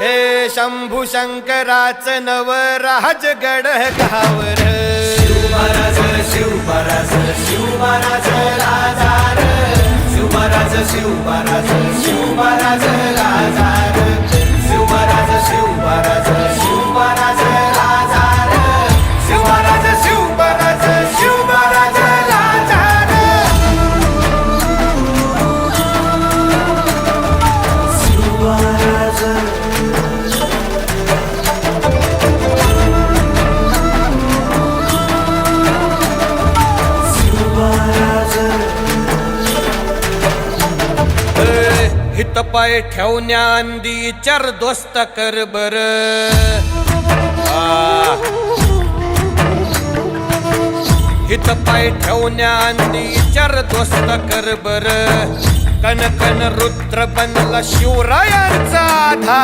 हे शंभू शंकराचं नवराज गड गावर शिवमहाराज शिवमहाराज शिवमहाराज राजार शिवमहाराज शिवमहाराज शिवमहाराज राजार शिवमहाराज शिवमहाराज शिवमहाराज राजार शिवमहाराज शिवमहाराज शिवमहाराज राजार शिवमहाराज हित पाय ठेवण्या अंदी चर दोस्त कर बर हित पाय ठेवण्या अंदी चर दोस्त कर बर कन कन रुद्र बनला शिवरायांचा आधार